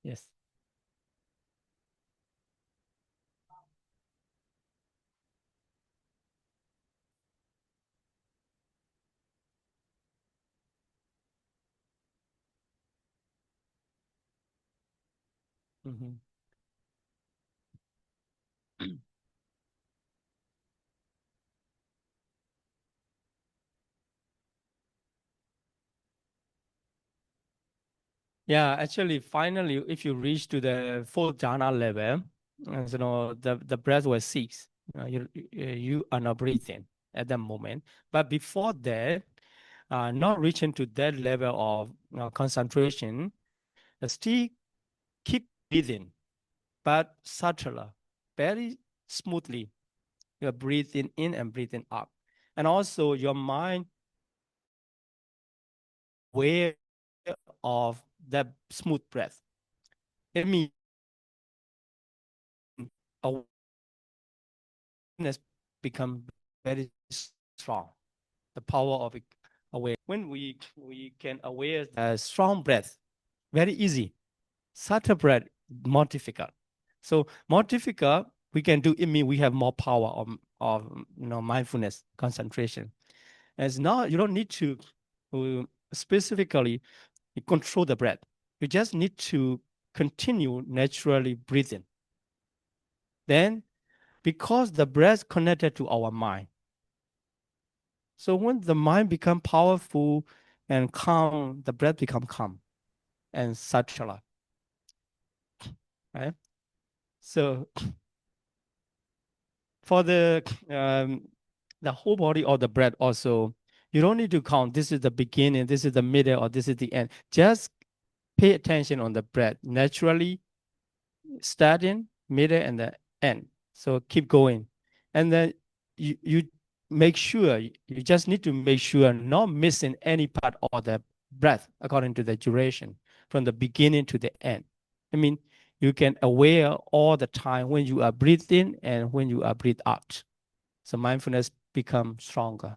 Yes. Mm-hmm. Yeah, actually, finally, if you reach to the full jhana level, the breath will cease. You are not breathing at that moment. But before that, not reaching to that level of concentration, still keep breathing, but subtler, very smoothly. You're breathing in and breathing out. And also your mind aware of that smooth breath. It means awareness become very strong. The power of awareness. When we can aware a strong breath, very easy. Subtle breath, more difficult. So more difficult, we can do. It means we have more power of mindfulness, concentration. As now, you don't need to specifically control the breath. You just need to continue naturally breathing. Then, because the breath connected to our mind, so when the mind become powerful and calm, the breath become calm and subtler, right? So for the whole body of the breath also, you don't need to count. This is the beginning, this is the middle, or this is the end. Just pay attention on the breath naturally, starting, middle, and the end. So keep going, and then you make sure you just need to make sure not missing any part of the breath according to the duration from the beginning to the end. I mean, you can aware all the time when you are breathing and when you are breathe out. So mindfulness becomes stronger.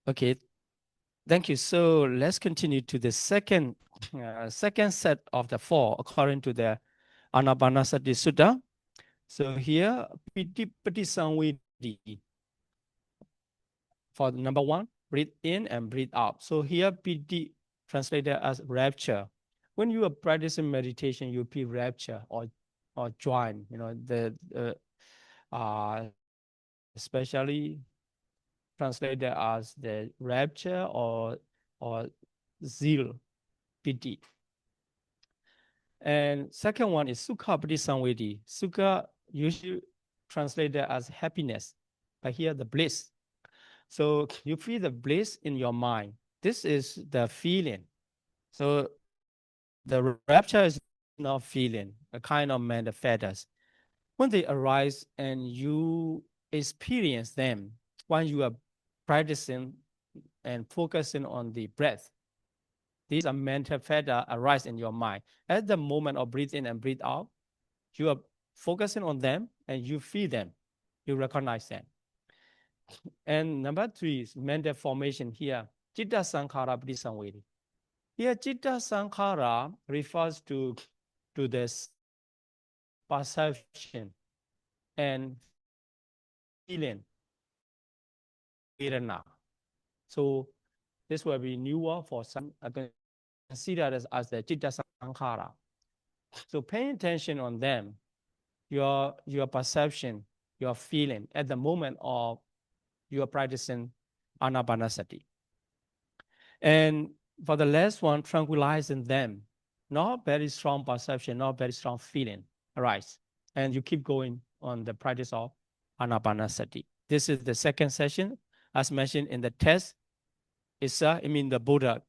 Okay, thank you. So let's continue to the second set of the four according to the Anapanasati Sutta. So here, Piti Samvedi for number one, breathe in and breathe out. So here, Piti translated as rapture. When you are practicing meditation, you feel rapture or joy. Uh, especially translated as the rapture or zeal, piti. And second one is sukha piti samvedi. Sukha usually translated as happiness, but here the bliss. So you feel the bliss in your mind. This is the feeling. So the rapture is not feeling, a kind of manifest. When they arise and you experience them, when you are practicing and focusing on the breath, these are mental feather arise in your mind. At the moment of breathe in and breathe out, you are focusing on them and you feel them. You recognize them. And number three is mental formation here. Chitta Sankhara Padisamvedi. Here, Chitta Sankhara refers to this perception and feeling, Vedana. So this will be newer for some. I can consider this as the Chitta Sankhara. So paying attention on them, your perception, your feeling at the moment of you are practicing Anapanasati. And for the last one, tranquilizing them, not very strong perception, not very strong feeling arise. And you keep going on the practice of Anapanasati. This is the second session. As mentioned in the text, the Buddha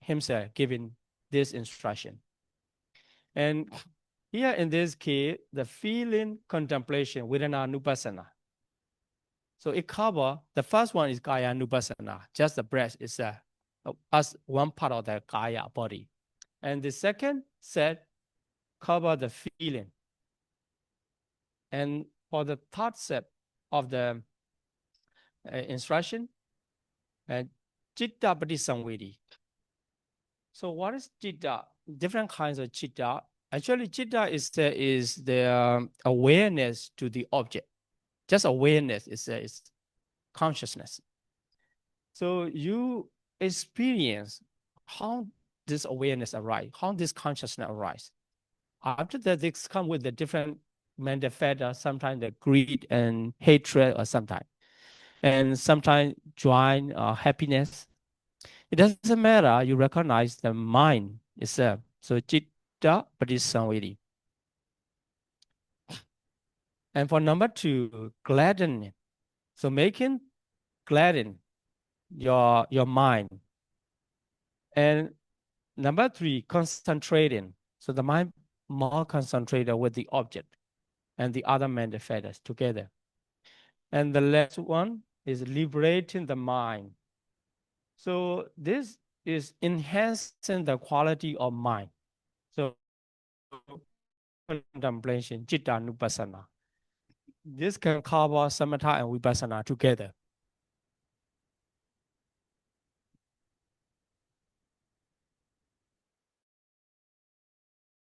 himself giving this instruction. And here in this case, the feeling contemplation within our nupassana. So it covers, the first one is kaya nupassana, just the breath is as one part of the kaya body. And the second set cover the feeling. And for the third set of the instruction, Chitta Padisamvedi. So what is chitta? Different kinds of chitta. Actually, chitta is the awareness to the object. Just awareness is consciousness. So you experience how this awareness arise, how this consciousness arise. After that, this come with the different manifesta, sometimes the greed and hatred, or sometimes, and sometimes joy or happiness. It doesn't matter. You recognize the mind itself. So chitta padisamvedi. And for number two, gladden. So making gladden your mind. And number three, concentrating. So the mind more concentrated with the object and the other manifestos together. And the last one is liberating the mind. So this is enhancing the quality of mind. So contemplation, citta nupassana. This can cover samatha and vipassana together.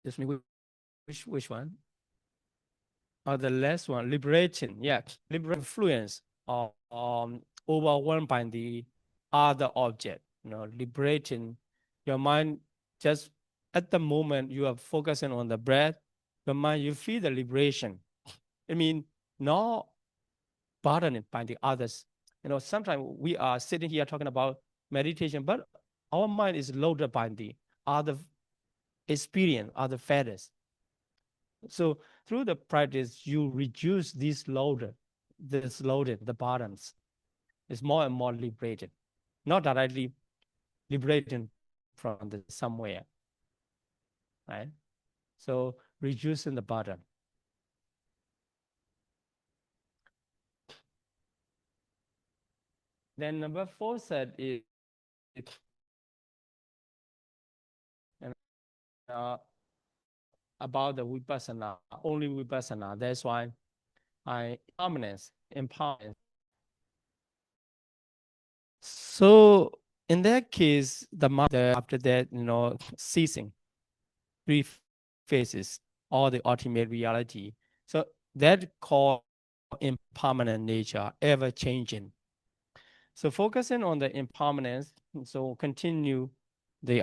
Just me, which one? Oh, the last one, liberating. Yeah, liberate influence or overwhelmed by the other object. Liberating your mind. Just at the moment you are focusing on the breath, your mind, you feel the liberation. I mean, not burdened by the others. Sometimes we are sitting here talking about meditation, but our mind is loaded by the other experience, other factors. So through the practice, you reduce this load, the burdens. It's more and more liberated, not directly liberating from the somewhere, right? So reducing the burden. Then number four said is uh, about the vipassana, only vipassana. That's why impermanence. So in that case, the mother after that, ceasing, three phases, all the ultimate reality. So that called impermanent nature, ever changing. So focusing on the impermanence, so continue the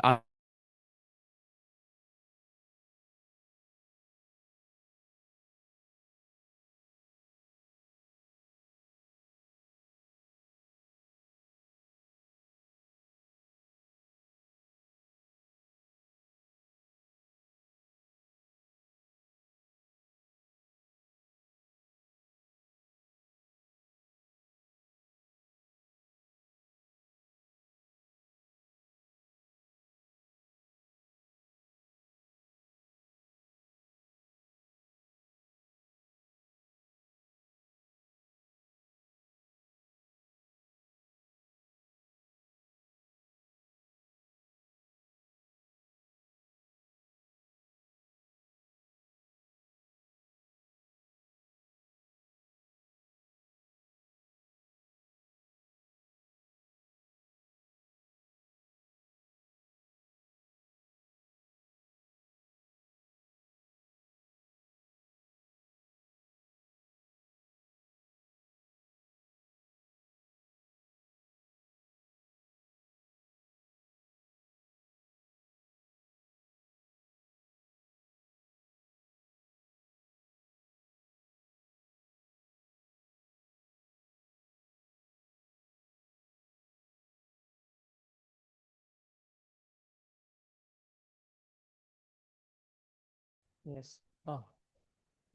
yes. Oh,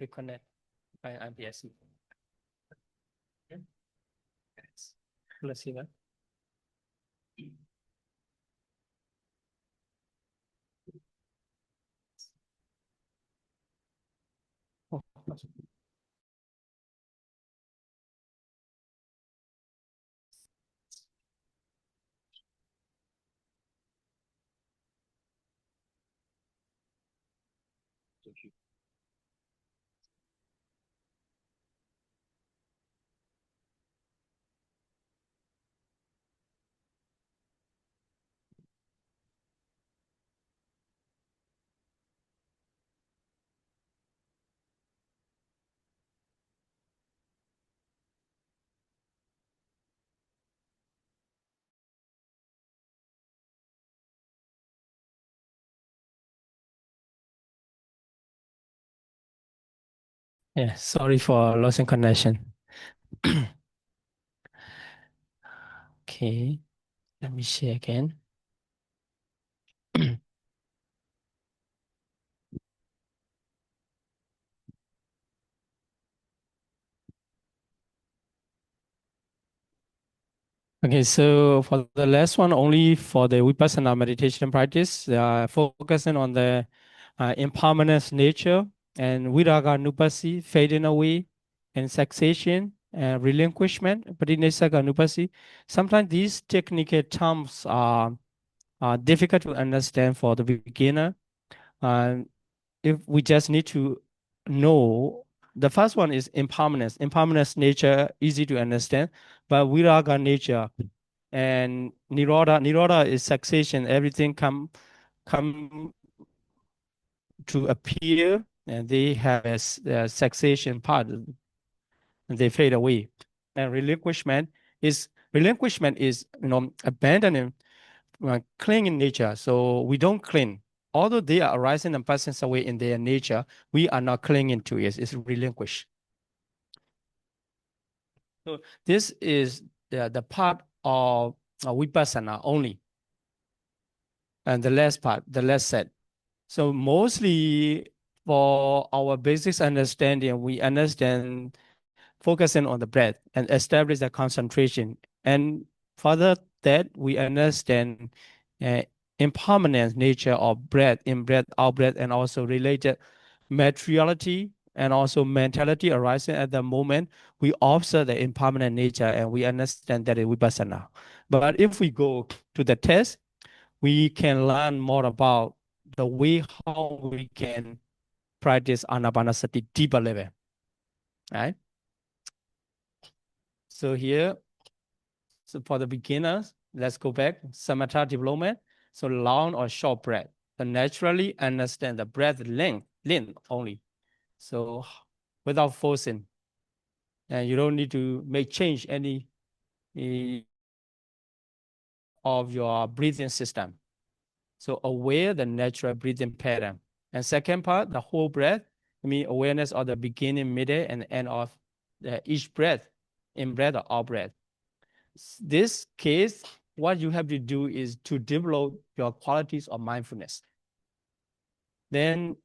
reconnect by IBSC. Yes. Let's see that. Oh, Yeah, sorry for losing connection. Okay, let me share again. Okay, so for the last one, only for the Vipassana meditation practice, focusing on the impermanence nature and Viraga Nupasi, fading away, and cessation, relinquishment, Parinisaka Nupasi. Sometimes these technical terms are difficult to understand for the beginner. Uh, if we just need to know, the first one is impermanence. Impermanence nature, easy to understand, but Viraga nature and Nirodha is cessation. Everything come to appear, and they have a cessation part, and they fade away. And relinquishment is abandoning clinging nature. So we don't cling. Although they are arising and passing away in their nature, we are not clinging to it. It's relinquished. So this is the part of vipassana only. And the last part, the last set. So mostly for our basic understanding, we understand focusing on the breath and establish the concentration. And further that we understand uh, impermanent nature of breath, in breath, out breath, and also related materiality and also mentality arising at the moment. We observe the impermanent nature and we understand that is vipassana. But if we go to the test, we can learn more about the way how we can practice Anapanasati deeper level, right? So here, so for the beginners, let's go back, samatha development. So long or short breath. So naturally understand the breath length only. So without forcing, and you don't need to make change any of your breathing system. So aware the natural breathing pattern. And second part, the whole breath, I mean awareness of the beginning, middle, and end of each breath, in breath or out breath. This case, what you have to do is to develop your qualities of mindfulness. Then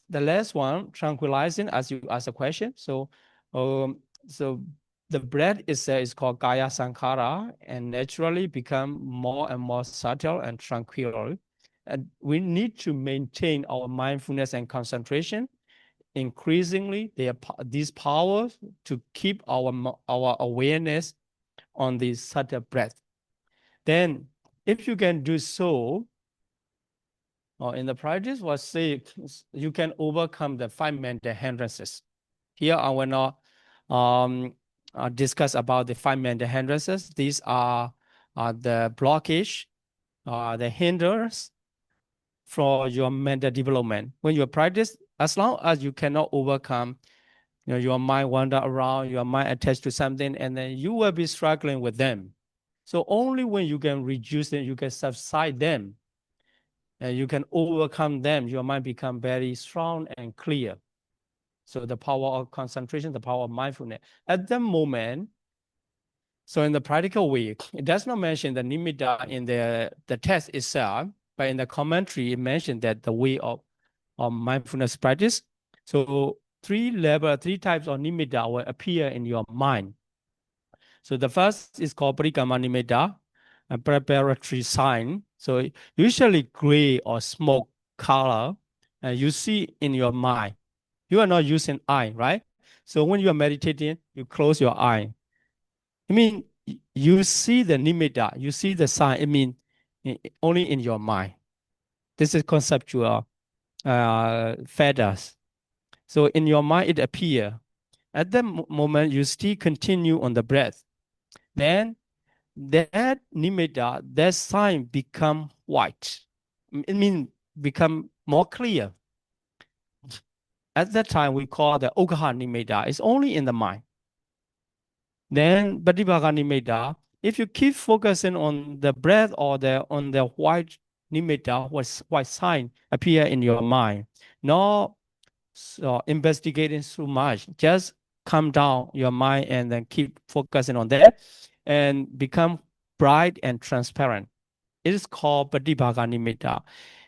the last one, tranquilizing, as you ask a question. So the breath is called Kaya Sankhara and naturally become more and more subtle and tranquil. And we need to maintain our mindfulness and concentration. Increasingly, these powers to keep our awareness on the subtle breath. Then, if you can do so, or in the practice, was say you can overcome the 5 mental hindrances. Here, I will not discuss about the 5 mental hindrances. These are the blockage, the hinders for your mental development. When you practice, as long as you cannot overcome, your mind wander around, your mind attached to something, and then you will be struggling with them. So only when you can reduce them, you can subside them, and you can overcome them, your mind become very strong and clear. So the power of concentration, the power of mindfulness. At the moment, so in the practical way, it does not mention the Neminda in the text itself, but in the commentary, it mentioned that the way of mindfulness practice. So three types of Neminda will appear in your mind. So the first is called Parikama Nimitta, a preparatory sign. So usually gray or smoke color, you see in your mind. You are not using eye, right? So when you are meditating, you close your eye. I mean, you see the nimitta, you see the sign. I mean, only in your mind. This is conceptual feathers. So in your mind, it appear. At that moment, you still continue on the breath. Then that nimitta, that sign become white. It means become more clear. At that time, we call the Okaha nimitta. It's only in the mind. Then Pratibhaka nimitta, if you keep focusing on the breath or on the white nimitta, white sign appear in your mind, no so investigating so much. Just calm down your mind and then keep focusing on that and become bright and transparent. It is called Pratibhaga Nimitta.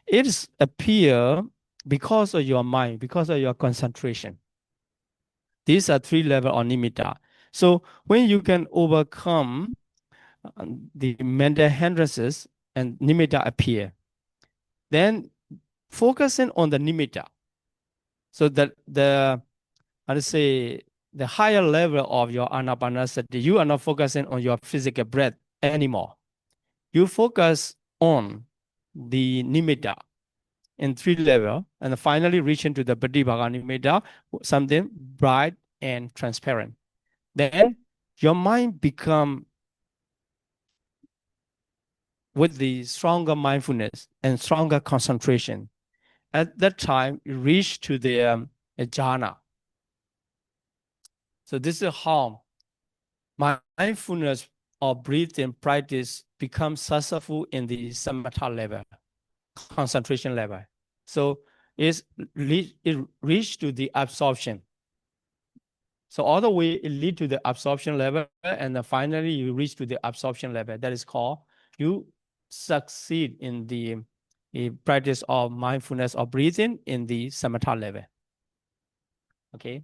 It is appear because of your mind, because of your concentration. These are three levels of Nimitta. So when you can overcome the mental hindrances and Nimitta appear, then focusing on the Nimitta. So that let's say the higher level of your Anapanasati, you are not focusing on your physical breath anymore. You focus on the Nimitta in three levels, and finally reaching to the Pratibhaga Nimitta, something bright and transparent. Then your mind become with the stronger mindfulness and stronger concentration. At that time, you reach to the jhana. So this is how mindfulness or breathing practice becomes successful in the samatha level, concentration level. So it reach to the absorption. So all the way it lead to the absorption level, and then finally you reach to the absorption level. That is called you succeed in the practice of mindfulness or breathing in the samatha level. Okay.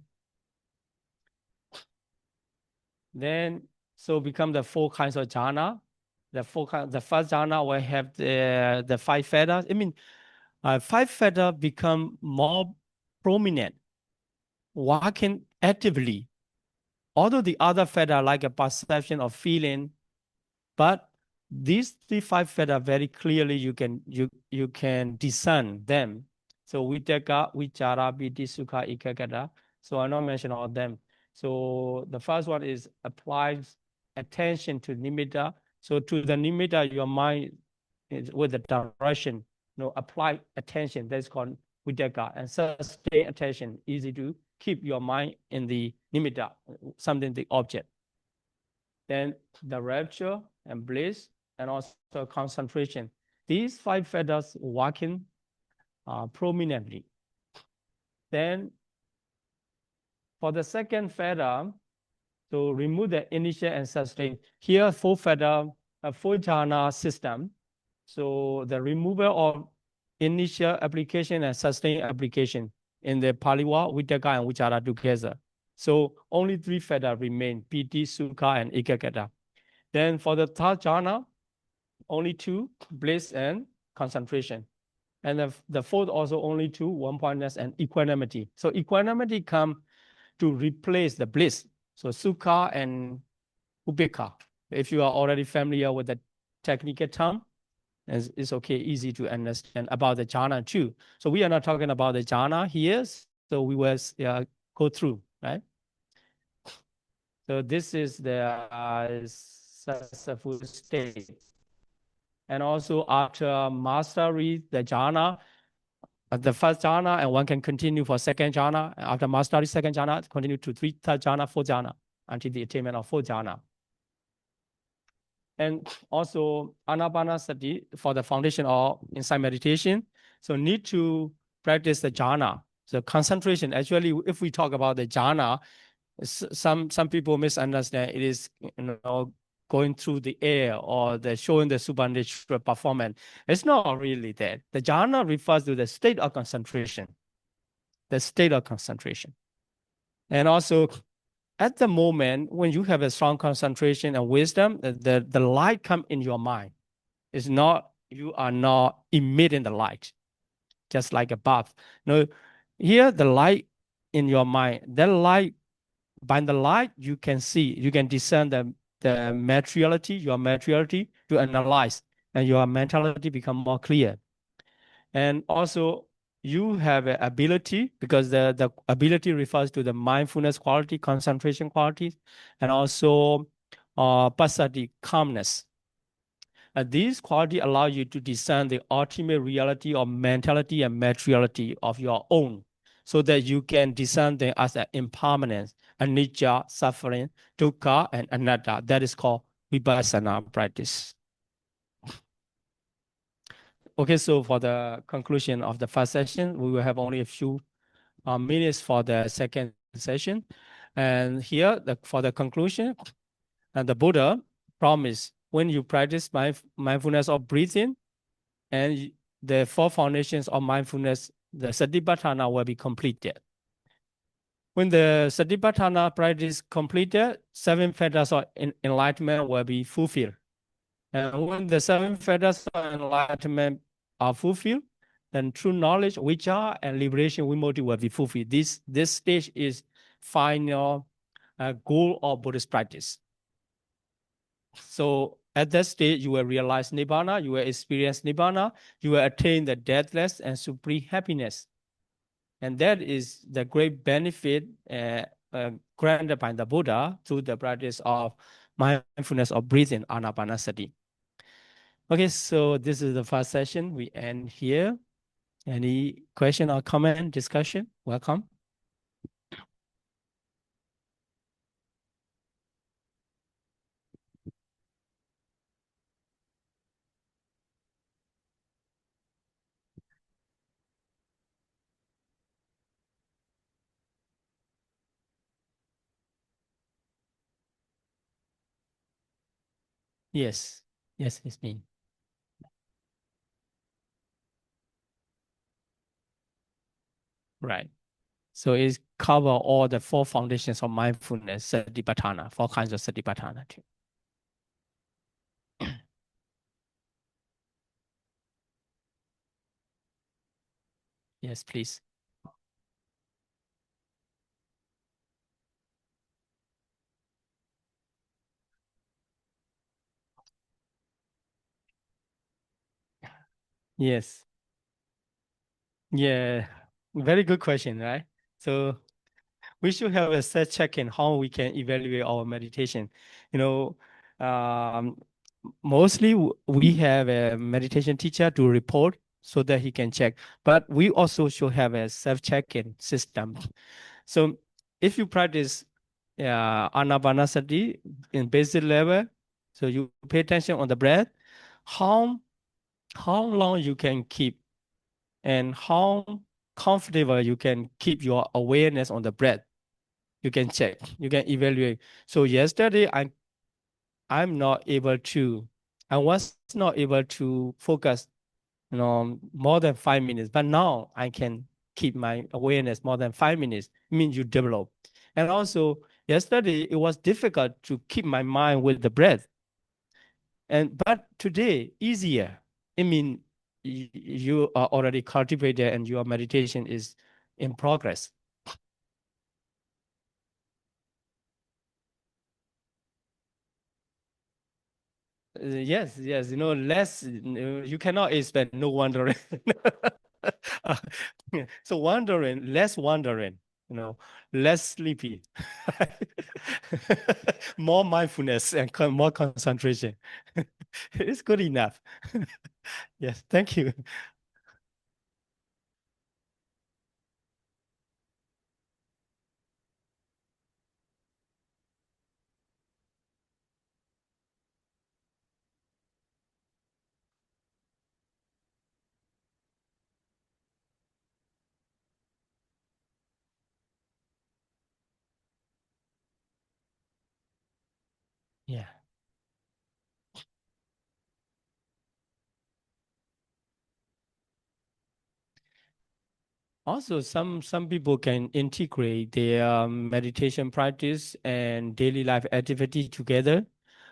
Then so become the four kinds of jhana. The first jhana will have the five feathers. I mean, five feathers become more prominent, working actively. Although the other feather like a perception of feeling, but these five feathers very clearly you can discern them. So vitaka, vichara, piti, sukha, ekagata. So I not mention all of them. So the first one is applies attention to nimitta. So to the nimitta, your mind is with the direction, apply attention. That's called vitaka, and sustain attention. Easy to keep your mind in the nimitta, something the object. Then the rapture and bliss, and also concentration. These five feathers working prominently. Then for the second feather, to remove the initial and sustain. Here, four feather, four jhana system. So the removal of initial application and sustained application in the paliwa, vitaka, and vichara together. So only three feathers remain, piti, sukha, and ekagata. Then for the third jhana, only two, bliss and concentration. And the fourth also only two, one-pointedness and equanimity. So equanimity come to replace the bliss. So sukha and upekha. If you are already familiar with the technical term, it's okay, easy to understand about the jhana too. So we are not talking about the jhana here, so we will go through, right? So this is the successful state. And also after mastery, the jhana, the first jhana, and one can continue for second jhana. After mastery, second jhana, continue to third jhana, fourth jhana, until the attainment of fourth jhana. And also Anapanasati for the foundation of insight meditation. So need to practice the jhana. So concentration, actually, if we talk about the jhana, some people misunderstand it is going through the air or the showing the supernatural performance. It's not really that. The jhana refers to the state of concentration. The state of concentration. And also at the moment when you have a strong concentration and wisdom, the light come in your mind. It's not, you are not emitting the light, just like a bulb. No, here the light in your mind, that light, by the light, you can see, you can discern the materiality, your materiality to analyze, and your mentality become more clear. And also you have an ability, because the ability refers to the mindfulness quality, concentration qualities, and also passaddhi, calmness. These qualities allow you to discern the ultimate reality of mentality and materiality of your own, so that you can discern them as an impermanence, anicca, suffering, dukkha, and anatta. That is called vipassana practice. Okay, so for the conclusion of the first session, we will have only a few minutes for the second session. And here, for the conclusion, and the Buddha promised when you practice mindfulness of breathing and the four foundations of mindfulness, the Satipatthana will be completed. When the Satipatthana practice completed, seven fetters of enlightenment will be fulfilled. And when the seven fetters of enlightenment are fulfilled, then true knowledge, vijja, and liberation, vimukti will be fulfilled. This stage is final goal of Buddhist practice. So at that stage, you will realize Nibbana, you will experience Nibbana, you will attain the deathless and supreme happiness. And that is the great benefit granted by the Buddha through the practice of mindfulness of breathing, Anapanasati. Okay, so this is the first session. We end here. Any question or comment, discussion? Welcome. Yes, yes, it's me. Right. So it cover all the four foundations of mindfulness, Satipatthana, four kinds of Satipatthana too. Yes, please. Yes. Yeah. Very good question, right? So we should have a set check-in how we can evaluate our meditation. You know, um, mostly we have a meditation teacher to report so that he can check, but we also should have a self-check-in system. So if you practice Anapanasati in basic level, so you pay attention on the breath, how how long you can keep and how comfortable you can keep your awareness on the breath. You can check, you can evaluate. So yesterday I'm not able to, I was not able to focus, more than 5 minutes, but now I can keep my awareness more than 5 minutes. It means you develop. And also yesterday it was difficult to keep my mind with the breath. But today easier. I mean, you are already cultivated and your meditation is in progress. Yes, yes, less, you cannot expect no wandering. Uh, so wandering, less wandering, less sleepy, more mindfulness and more concentration. It's good enough. Yes, thank you. Yeah. Also, some people can integrate their meditation practice and daily life activity together.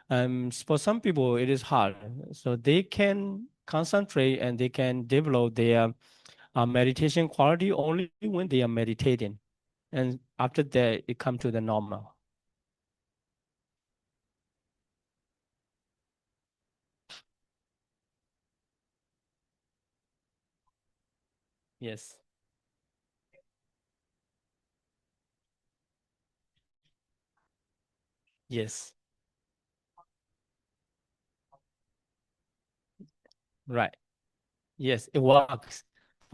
For some people, it is hard. So they can concentrate and they can develop their meditation quality only when they are meditating. And after that, it comes to the normal. Yes. Yes. Right. Yes, it works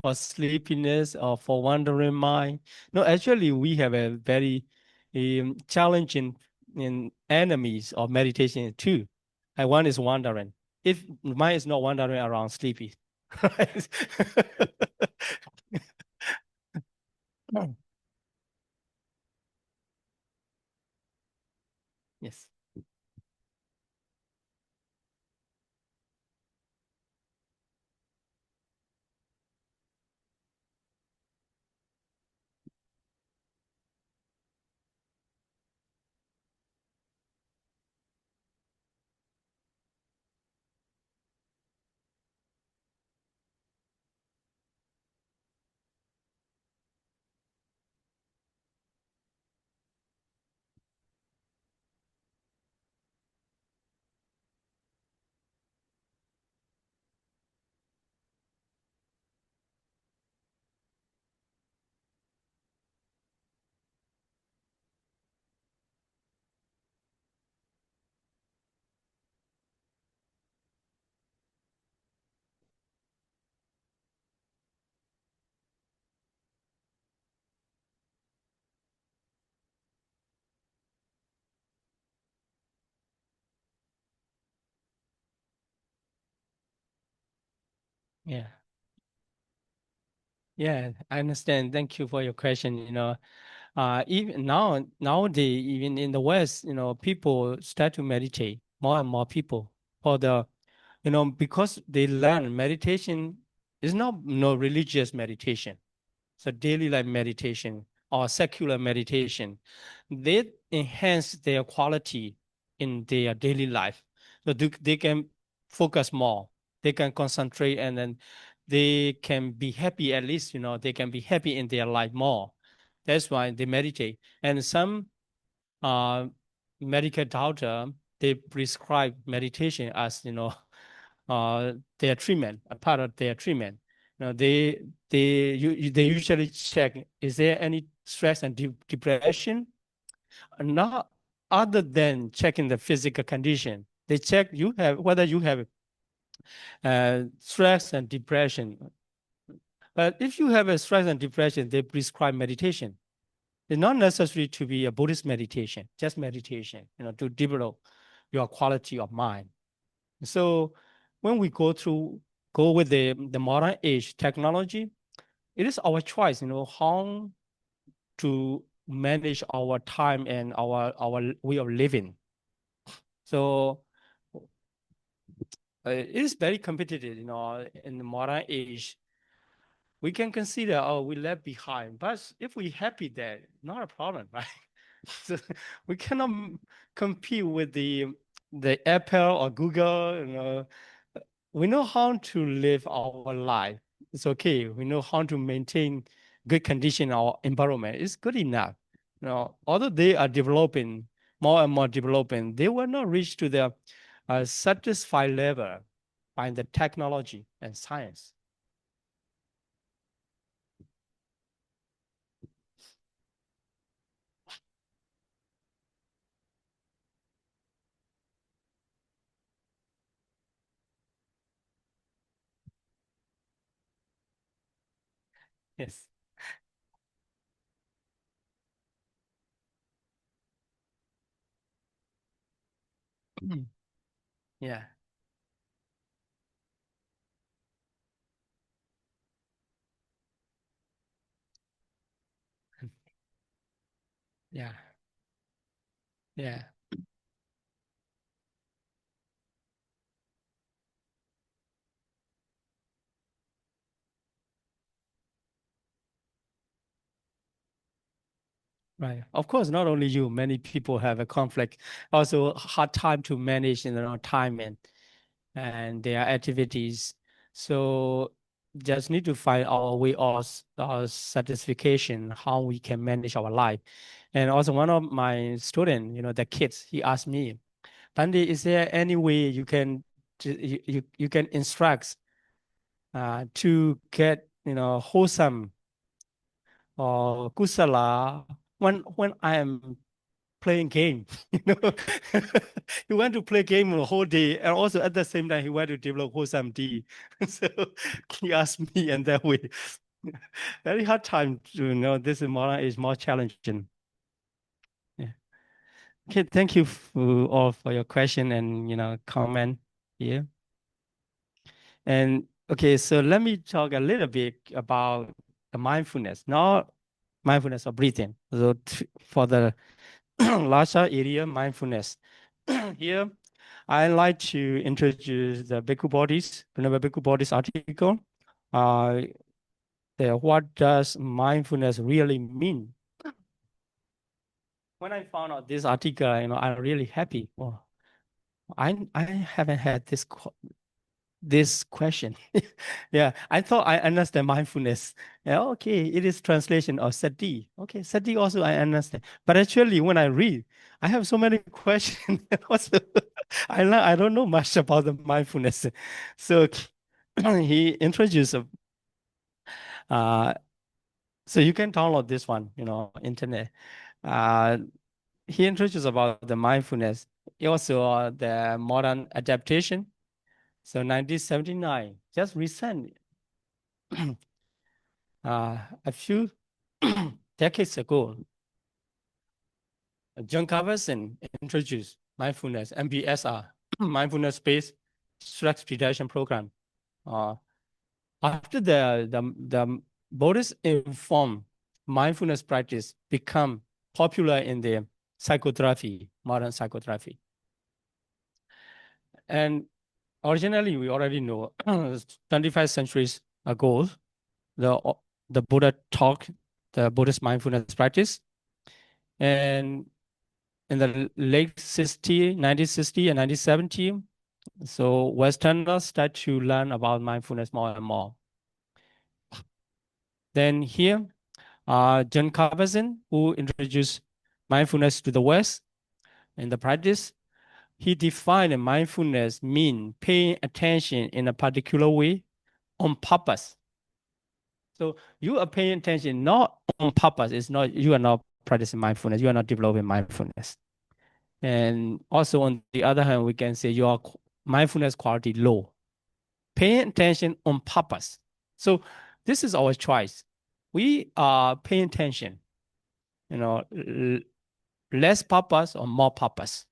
for sleepiness or for wandering mind. No, actually, we have a very challenging enemies of meditation too. And one is wandering. If mind is not wandering around sleepy, right? Yeah. Yeah, I understand. Thank you for your question. Even nowadays, even in the West, people start to meditate. More and more people for because they learn meditation is not no religious meditation. So daily life meditation or secular meditation, they enhance their quality in their daily life. So they can focus more, they can concentrate, and then they can be happy. At least, they can be happy in their life more. That's why they meditate. And some uh, medical doctor, they prescribe meditation as, their treatment, a part of their treatment. They usually check, is there any stress and depression? Not other than checking the physical condition. They check whether you have stress and depression. But if you have a stress and depression, they prescribe meditation. It's not necessary to be a Buddhist meditation, just meditation, to develop your quality of mind. So when we go with the modern age technology, it is our choice, how to manage our time and our way of living. So it is very competitive, in the modern age. We can consider, oh, we left behind. But if we happy there, not a problem, right? So we cannot compete with the Apple or Google. We know how to live our life. It's okay. We know how to maintain good condition in our environment. It's good enough. Although they are developing more and more developing, they will not reach to the satisfied level by the technology and science. Yes. Yeah. Yeah. Yeah. Right. Of course, not only you, many people have a conflict, also hard time to manage, time and their activities. So just need to find our way of satisfaction, how we can manage our life. And also one of my students, the kids, he asked me, Pandi, is there any way you can instruct to get, wholesome or kusala when I am playing game. He went to play game the whole day, and also at the same time he went to develop wholesome D. So he asked me, and that way, very hard time to this is more challenging. Yeah. Okay, thank you all for your question and comment here. And okay, so let me talk a little bit about the mindfulness, not mindfulness of breathing. So for the larger area mindfulness. Here, I like to introduce the Bhikkhu Bodhis, Venerable Bhikkhu Bodhis article. Uh, what does mindfulness really mean? When I found out this article, I'm really happy. Well, I haven't had this question. Yeah, I thought I understand mindfulness. Yeah, okay, it is translation of sati. Okay, sati also I understand. But actually, when I read, I have so many questions. Also, I don't know much about the mindfulness. So he introduced, uh, so you can download this one, internet. Uh, he introduced about the mindfulness. Also, the modern adaptation. So 1979, just recent, a few decades ago, John Carverson introduced mindfulness, MBSR, mindfulness-based stress reduction program. Uh, After the Buddhist informed mindfulness practice become popular in the psychotherapy, modern psychotherapy. And originally, we already know 25 centuries ago, the, the Buddha taught the Buddhist mindfulness practice. And in the late 1960 and 1970, so Westerners start to learn about mindfulness more and more. Then here, John Kabat-Zinn, who introduced mindfulness to the West in the practice, he defined mindfulness mean paying attention in a particular way on purpose. So you are paying attention not on purpose. It's not you are not practicing mindfulness. You are not developing mindfulness. And also on the other hand, we can say your mindfulness quality low. Paying attention on purpose. So this is our choice. We are paying attention, less purpose or more purpose.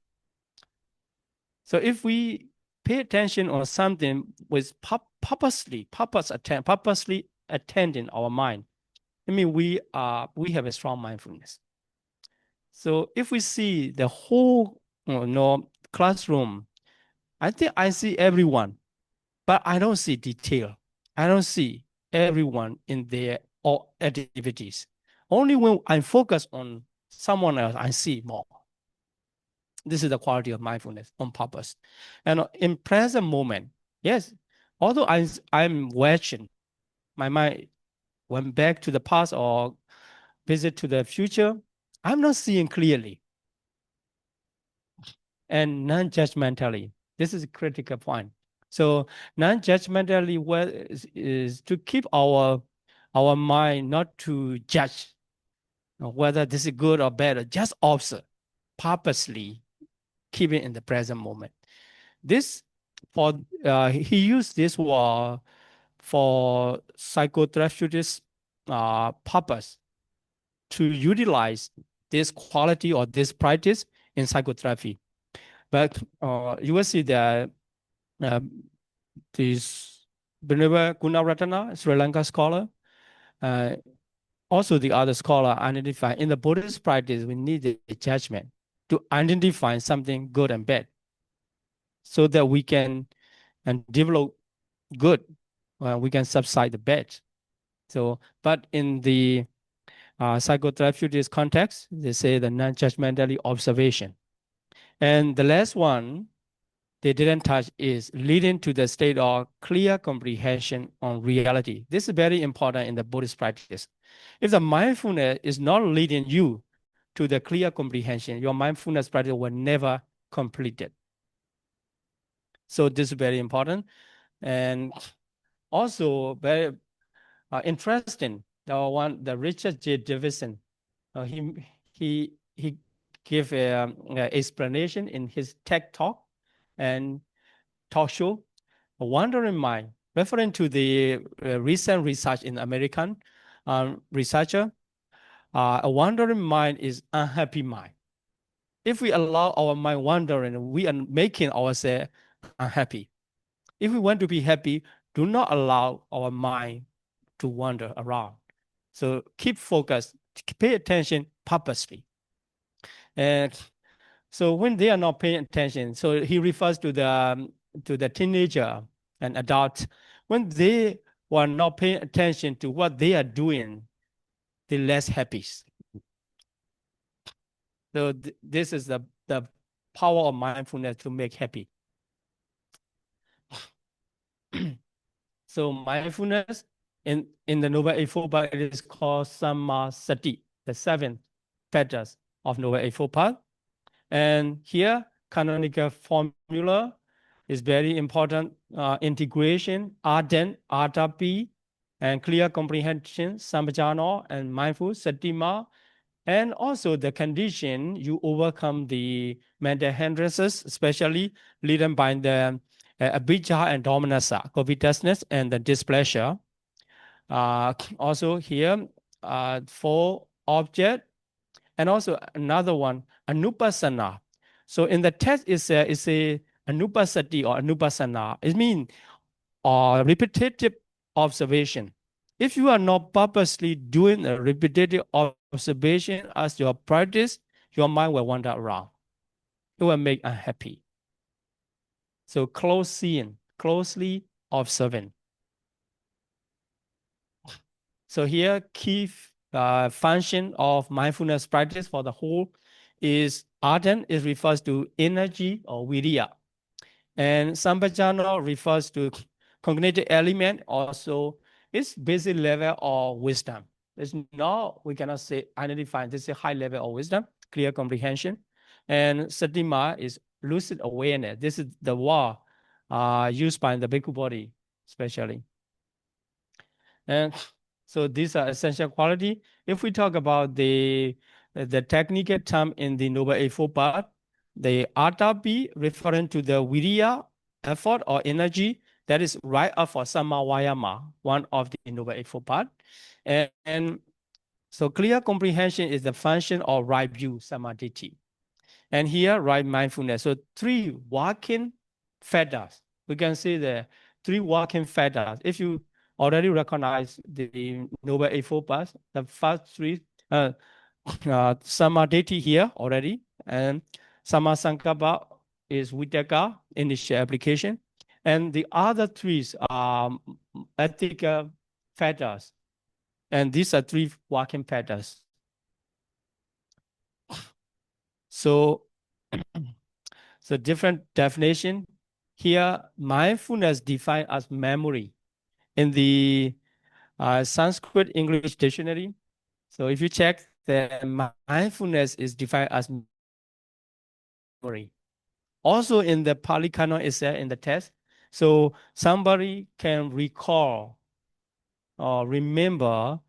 So if we pay attention on something with purposely attending our mind, I mean we have a strong mindfulness. So if we see the whole classroom, I think I see everyone, but I don't see detail. I don't see everyone in their all activities. Only when I focus on someone else, I see more. This is the quality of mindfulness on purpose. And in present moment, yes, although I'm watching, my mind went back to the past or visit to the future, I'm not seeing clearly and non-judgmentally. This is a critical point. So non-judgmentally is to keep our mind not to judge whether this is good or bad, just observe, purposely keep it in the present moment. This he used this word for psychotherapeutic purpose to utilize this quality or this practice in psychotherapy. But you will see that this Bhunava Gunaratana, Sri Lanka scholar, also the other scholar identify in the Buddhist practice, we need a judgment to identify something good and bad so that we can develop good, we can subside the bad. So, but in the psychotherapeutic context, they say the non-judgmentally observation. And the last one they didn't touch is leading to the state of clear comprehension on reality. This is very important in the Buddhist practice. If the mindfulness is not leading you to the clear comprehension, your mindfulness practice will never complete it. So this is very important. And also very interesting, the Richard J. Davidson, he gave an explanation in his TED talk and talk show, A Wandering Mind, referring to the recent research in American researcher. A wandering mind is unhappy mind. If we allow our mind wandering, we are making ourselves unhappy. If we want to be happy, do not allow our mind to wander around. So keep focused, pay attention purposely. And so when they are not paying attention, so he refers to the teenager and adult. When they were not paying attention to what they are doing, they're less happy. So this is the power of mindfulness to make happy. So mindfulness in the Noble Eightfold Path, it is called Samasati, the 7 factors of Noble Eightfold Path. And here, canonical formula is very important. Integration, ardent, atapi, and clear comprehension, sampajano, and mindful, satima. And also the condition you overcome the mental hindrances, especially leading by the abhijja and dominasa, covetousness and the displeasure. Also here, 4 object, and also another one, anupassana. So in the text, it's a anupassati or anupassana. It means repetitive observation. If you are not purposely doing a repetitive observation as your practice, your mind will wander around. It will make unhappy. So close seeing, closely observing. So here, key function of mindfulness practice for the whole is ardent. It refers to energy or virya. And sampajana refers to cognitive element, also its basic level of wisdom. It's not, we cannot say identify, this is a high level of wisdom, clear comprehension. And satima is lucid awareness. This is the word used by the bhikkhu body, especially. And so these are essential quality. If we talk about the technical term in the Noble Eightfold Path, the atapi referring to the virya, effort or energy, that is right up for Samma Vayama, one of the Noble Eightfold Path. And so clear comprehension is the function of right view, samadhi. And here, right mindfulness. So three working factors. We can see the three working factors. If you already recognize the Noble Eightfold Path, the first three, samadhi here already, and Samasankappa is Vitaka, initial application. And the other three are ethical factors. And these are three working factors. So, so different definition. Here, mindfulness defined as memory in the Sanskrit English dictionary. So if you check, the mindfulness is defined as memory. Also in the Pali Canon itself, in the text, so somebody can recall or remember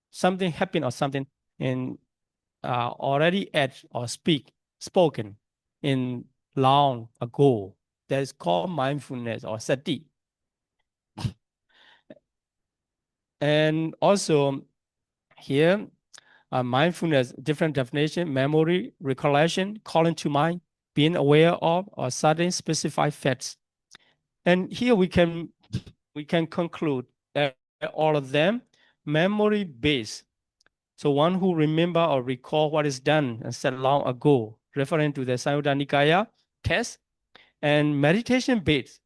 something happened or something in already etched or spoken in long ago. That is called mindfulness or sati. And also here, mindfulness, different definition, memory, recollection, calling to mind, being aware of or certain specified facts. And here we can conclude that all of them memory based. So one who remember or recall what is done and said long ago, referring to the Samyutta Nikaya test, and meditation based.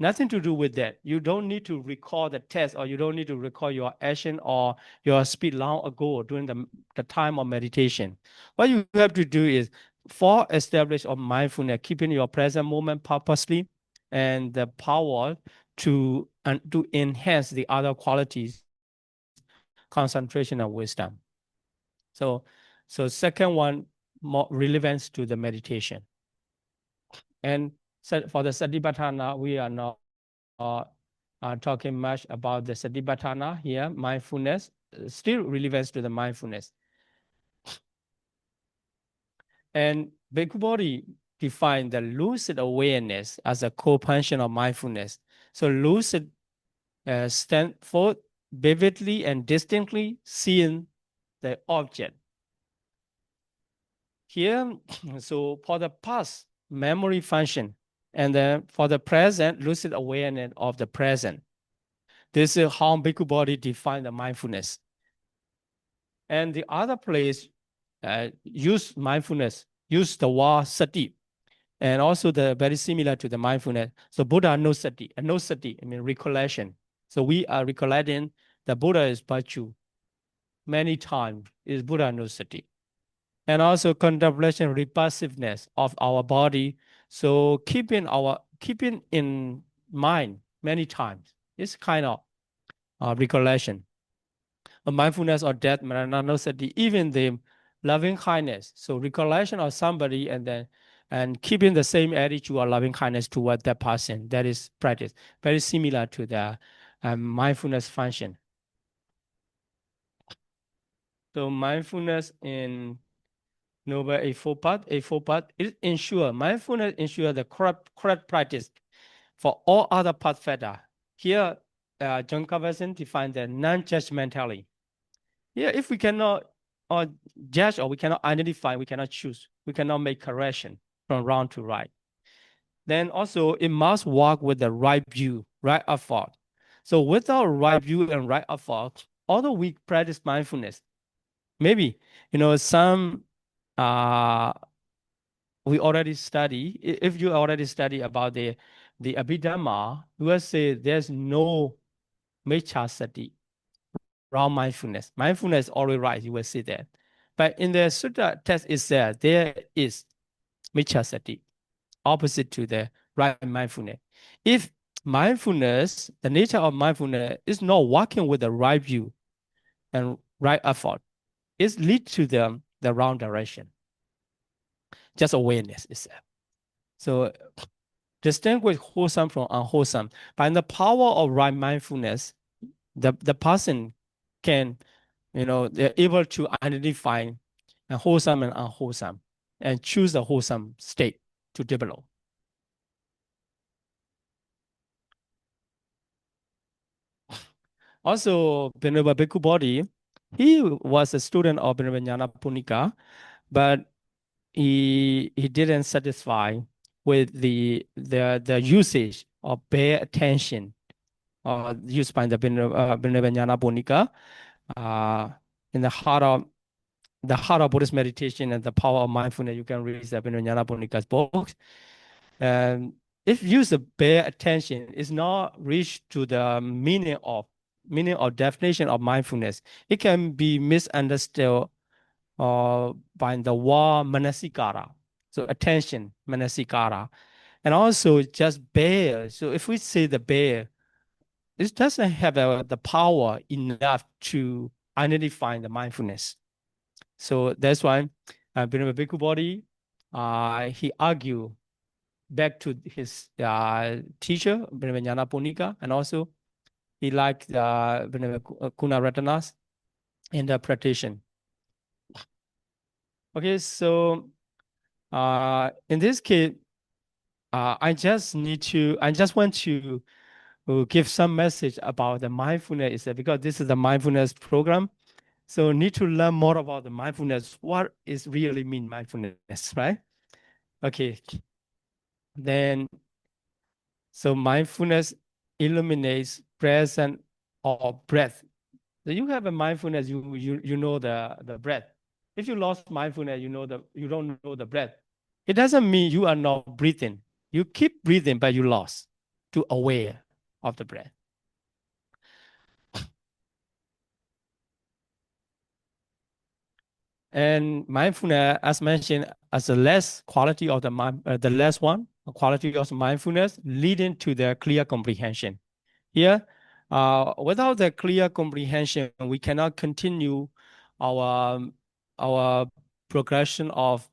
Nothing to do with that. You don't need to recall the test, or you don't need to recall your action or your speed long ago during the time of meditation. What you have to do is for establish of mindfulness, keeping your present moment purposely, and the power to enhance the other qualities, concentration and wisdom. So second one, more relevance to the meditation. And for the Satipatthana, we are not talking much about the Satipatthana here, mindfulness, still relevance to the mindfulness. And Bhikkhu Bodhi defined the lucid awareness as a core function of mindfulness. So lucid stands for vividly and distinctly seeing the object. Here, so for the past, memory function, and then for the present, lucid awareness of the present. This is how Bhikkhu Bodhi defined the mindfulness. And the other place use mindfulness, use the word sati, and also the very similar to the mindfulness. So Buddha knows sati, and no sati, I mean recollection. So we are recollecting the Buddha is virtue. Many times is Buddha knows sati. And also contemplation, repulsiveness of our body. So keeping in mind many times. It's kind of recollection. A mindfulness or death, maranasati, even the loving kindness. So recollection of somebody and keeping the same attitude or loving kindness toward that person. That is practice. Very similar to the mindfulness function. So mindfulness in Noble Eightfold Path, it ensure mindfulness ensure the correct practice for all other path factors. Here, John Carverson defined the non-judgmentally. Yeah, if we cannot judge or we cannot identify, we cannot choose, we cannot make correction from wrong to right. Then also it must work with the right view, right effort. So without right view and right effort, although we practice mindfulness, maybe, some we already study, if you already study about the Abhidhamma, you will say there's no Mechasati, wrong mindfulness. Mindfulness is always right, you will see that. But in the Sutta text itself, there is Mechasati, opposite to the right mindfulness. If mindfulness, the nature of mindfulness is not working with the right view and right effort, it leads to the wrong direction. Just awareness itself. So distinguish wholesome from unwholesome. By the power of right mindfulness, the person can, they're able to identify wholesome and unwholesome and choose the wholesome state to develop. Also, Venerable Bhikkhu Bodhi, he was a student of Venerable Nyanaponika, but he didn't satisfy with the usage of bare attention used by the Venerable Nyanaponika in the heart of Buddhist meditation and the power of mindfulness. You can read the Venerable Nyanaponika's books. And if use a bare attention, it's not reached to the meaning or definition of mindfulness. It can be misunderstood by the word manasikara. So attention, manasikara. And also just bare. So if we say the bare, it doesn't have the power enough to identify the mindfulness. So that's why Venerable Bhikkhu Bodhi, he argued back to his teacher, Venerable Nyanaponika, and also he liked Venerable Kunaratana's interpretation. Okay, so in this case, I just want to give some message about the mindfulness because this is the mindfulness program. So need to learn more about the mindfulness. What is really mean mindfulness, right? Okay. Then, so mindfulness illuminates present or breath. So you have a mindfulness, you know the breath. If you lost mindfulness, you don't know the breath. It doesn't mean you are not breathing. You keep breathing, but you lost to aware of the breath. And mindfulness, as mentioned, as the less quality of the less one, quality of mindfulness leading to the clear comprehension. Here, without the clear comprehension, we cannot continue our our progression of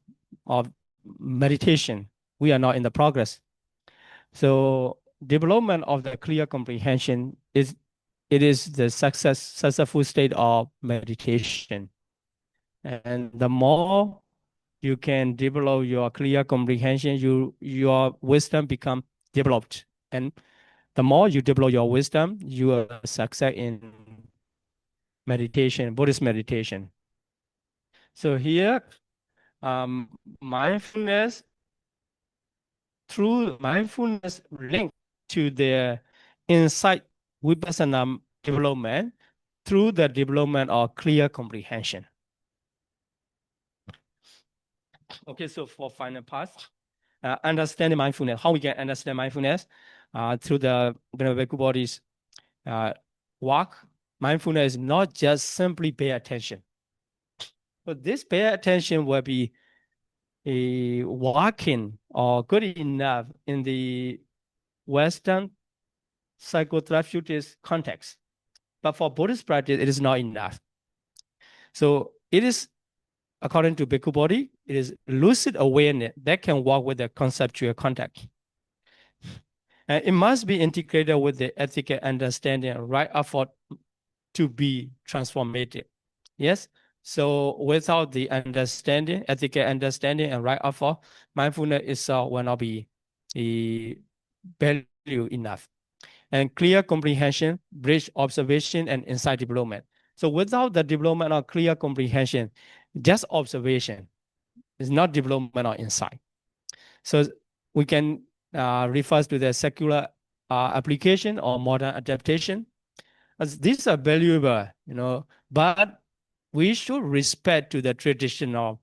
meditation. We are not in the progress. So development of the clear comprehension is the successful state of meditation. And the more you can develop your clear comprehension, your wisdom become developed. And the more you develop your wisdom, you will succeed in meditation, Buddhist meditation. So here, mindfulness, through mindfulness linked to the insight vipassana development through the development of clear comprehension. Okay, so for final part, understanding mindfulness, how we can understand mindfulness through the Bhikkhu Bodhi's work. Mindfulness is not just simply pay attention. But this pay attention will be working or good enough in the Western psychotherapeutic context. But for Buddhist practice, it is not enough. So it is, according to Bhikkhu Bodhi, it is lucid awareness that can work with the conceptual context. And it must be integrated with the ethical understanding and right effort to be transformative. Yes? So without the understanding, ethical understanding and right effort, mindfulness itself will not be value enough. And clear comprehension, bridge observation, and insight development. So without the development of clear comprehension, just observation is not development of insight. So we can refer to the secular application or modern adaptation. As these are valuable, but we should respect to the traditional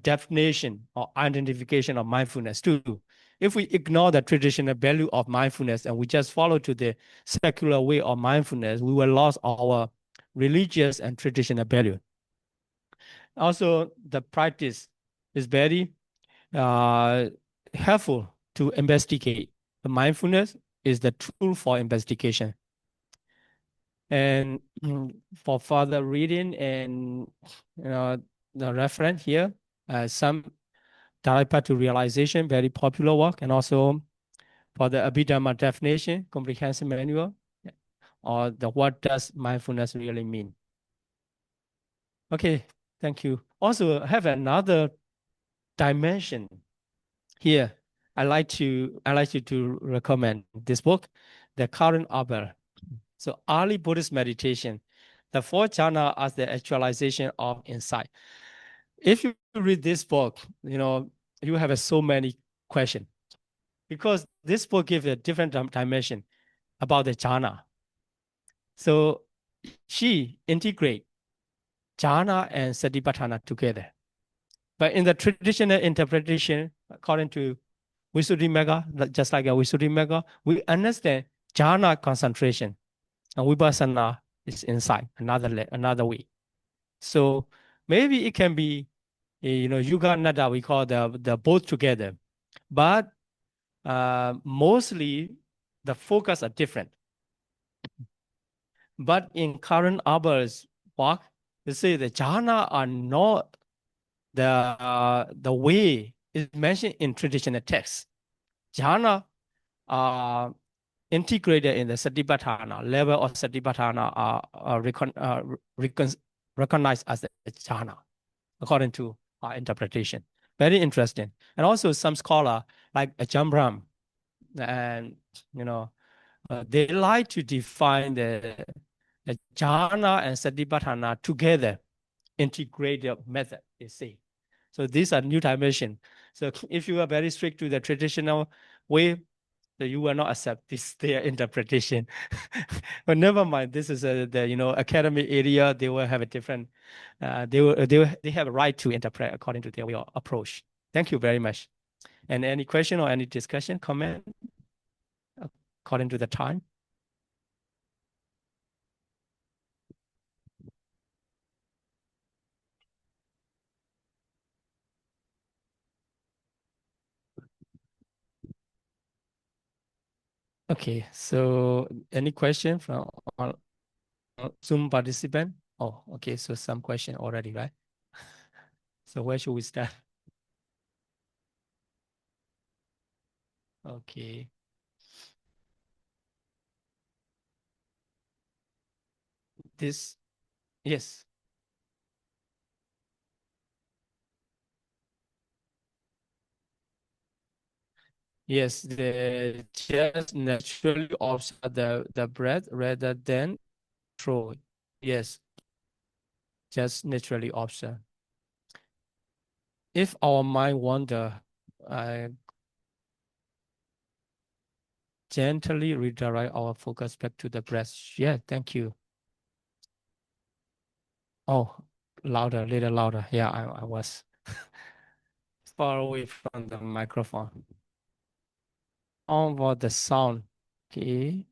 definition or identification of mindfulness too. If we ignore the traditional value of mindfulness and we just follow to the secular way of mindfulness, we will lose our religious and traditional value. Also, the practice is very helpful to investigate. The mindfulness is the tool for investigation. And for further reading and the reference here, some direct path to realization, very popular work, and also for the Abhidharma definition, comprehensive manual, or the what does mindfulness really mean? Okay, thank you. Also, I have another dimension here. I like to recommend this book, The Current Arbor. So early Buddhist meditation, the four jhana as the actualization of insight. If you read this book, you have so many questions because this book gives a different dimension about the jhana. So she integrate jhana and satipatthana together. But in the traditional interpretation, according to Visuddhimagga, just like a Visuddhimagga, we understand jhana concentration and vipassana is inside another way. So maybe it can be, Yuga Nada, we call the both together. But mostly the focus are different. But in current Abba's work, they say the jhana are not the way is mentioned in traditional texts. Jhana are integrated in the satipatthana, level of satipatthana are recognized as the jhana, according to our interpretation. Very interesting. And also some scholar like Jambram, and they like to define the jhana and satipatthana together, integrated method, they say. So these are new dimension. So if you are very strict to the traditional way, you will not accept this their interpretation. But never mind. This is the academic area. They will have a different. They have a right to interpret according to their way of approach. Thank you very much. And any question or any discussion, comment according to the time? Okay. So any question from Zoom participant? Oh, okay. So some question already, right? So where should we start? Okay. This, yes. Yes, the just naturally observe the breath rather than throw. Yes, just naturally observe. If our mind wander, I gently redirect our focus back to the breath. Yeah, thank you. Oh, louder, little louder. Yeah, I was far away from the microphone. On about the sound. Okay.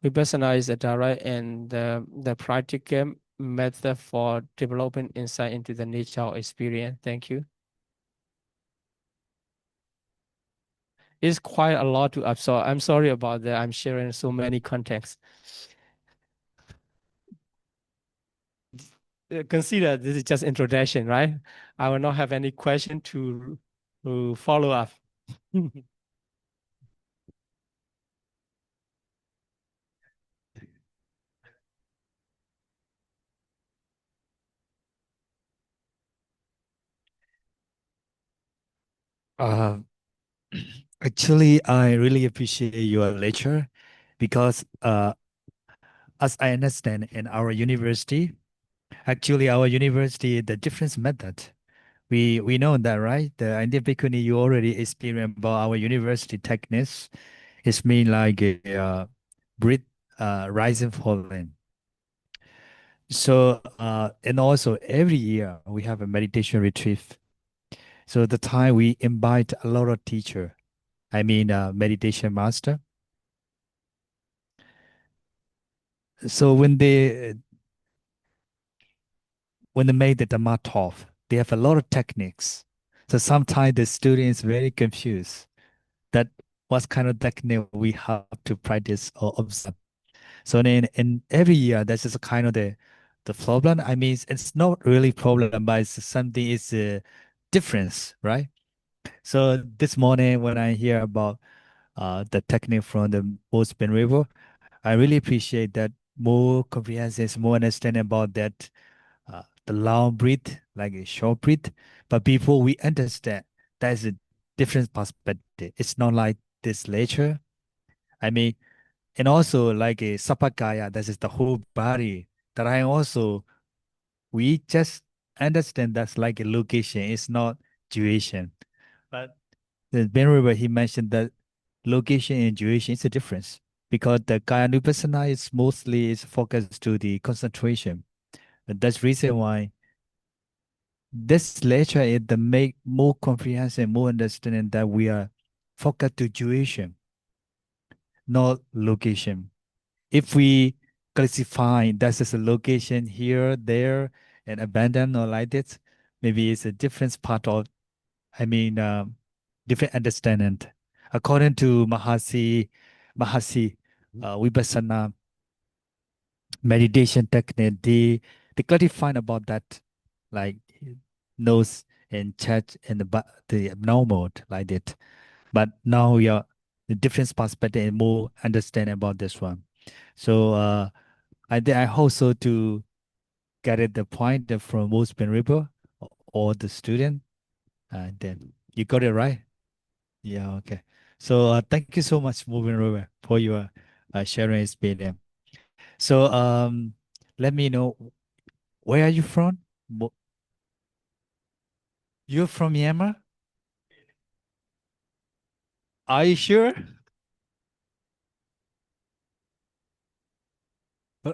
Vipassana is a direct and the practical method for developing insight into the nature of experience. Thank you. It's quite a lot to absorb. I'm sorry about that. I'm sharing so many contexts. Consider this is just introduction, right? I will not have any question to follow up. Uh, Actually, I really appreciate your lecture because, as I understand, in our university, the difference method we know that, right? The Indian Bhikkhuni, you already experienced about our university techniques. It's mean like a breath rising falling. So and also every year we have a meditation retreat. So the time we invite a lot of teacher, I mean meditation master. So when they make the Dhamma talk, they have a lot of techniques. So sometimes the student is very confused that what kind of technique we have to practice or observe. So then in every year, that's just kind of the problem. I mean, it's not really problem, but it's something is a difference, right? So this morning when I hear about the technique from the Boston River, I really appreciate that more comprehensive, more understanding about that the long breath, like a short breath. But before we understand, there's a different perspective. It's not like this nature. I mean, and also like a sapakaya, that is the whole body. That I also we just understand that's like a location. It's not duration. But the Venerable he mentioned that location and duration is a difference because the Kaya Nupassana is mostly is focused to the concentration. And that's reason why this lecture is to make more comprehensive, more understanding that we are focused to duration, not location. If we classify that's just a location here, there, and abandon or like this, maybe it's a different part of, I mean, different understanding. According to Mahasi, Vipassana meditation technique, they clarify about that, like nose and chest and the abnormal like that. But now we are the different perspective and more understand about this one. So I think I hope so to get it the point that from most River or the student. And then you got it right. Yeah, okay. So thank you so much, Moving River, for your sharing experience. So let me know where are you from? You're from Myanmar? Are you sure? Uh,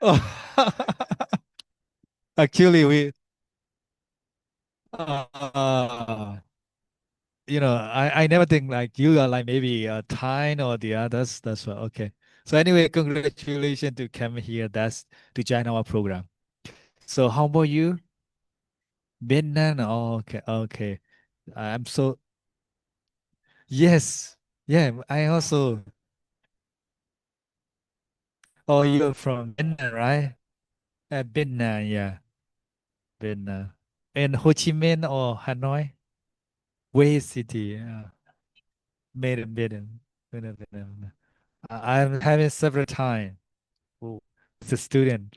Oh, actually, uh, I never think like you are like maybe Thai or the others. That's what. Okay. So anyway, congratulations to come here. That's to join our program. So how about you? Vietnam? Oh, okay, okay. I'm so yes, yeah. I also. Oh, you're from Vietnam, right? Vietnam, yeah, Vietnam. In Ho Chi Minh or Hanoi? Way City. Made it, Vietnam. I'm having several times. Oh, it's a student.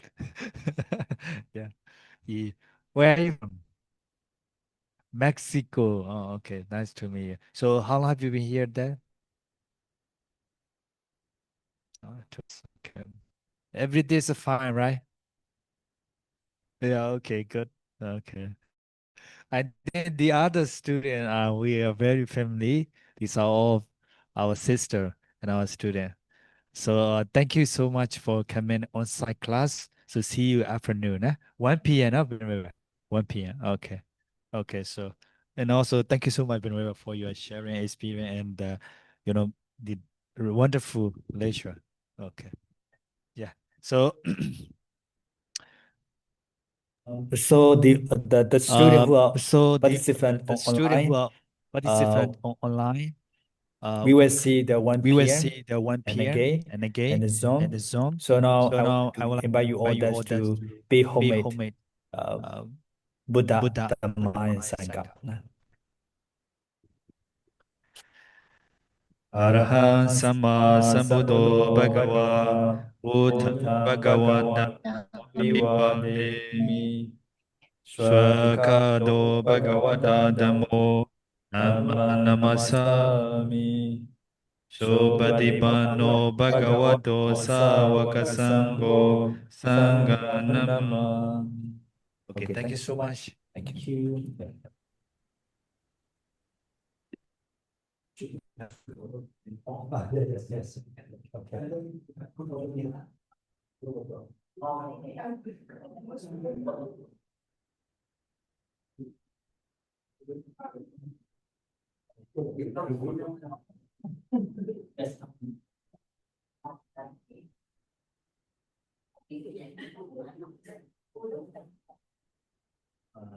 Yeah. Yeah. Where are you from? Mexico. Oh, okay. Nice to meet you. So how long have you been here there? Oh, okay. Every day is fine, right? Yeah, okay, good. Okay. I think the other student, we are very friendly. These are all our sister and our student. So thank you so much for coming on site class. So see you afternoon, 1 p.m. Benweba. 1 p.m. Okay. Okay. So and also thank you so much, Benweba, for your sharing experience and you know the wonderful lecture. Okay. Yeah. So So the student who are so participant the student who online, are uh, participant online, uh, we will see the we will 1 p.m. see the 1 and p.m. again and and again the and the Zoom. Zoom. So now So I want now I to would like invite you by all you that's all that's to to pay be homemade homemade uh, uh, Buddha Buddha Dhamma and Dhamma and Sangha. Sangha. Arahant Sama Sambuddho Bhagava Buddha Bhagavanda Vivade Swakado Bhagavata Dhammo Nama Namasami. Supatipanno bhagavato sāvaka sangho sangha. Okay, thank you so much. Thank you. Yes, yes. Okay.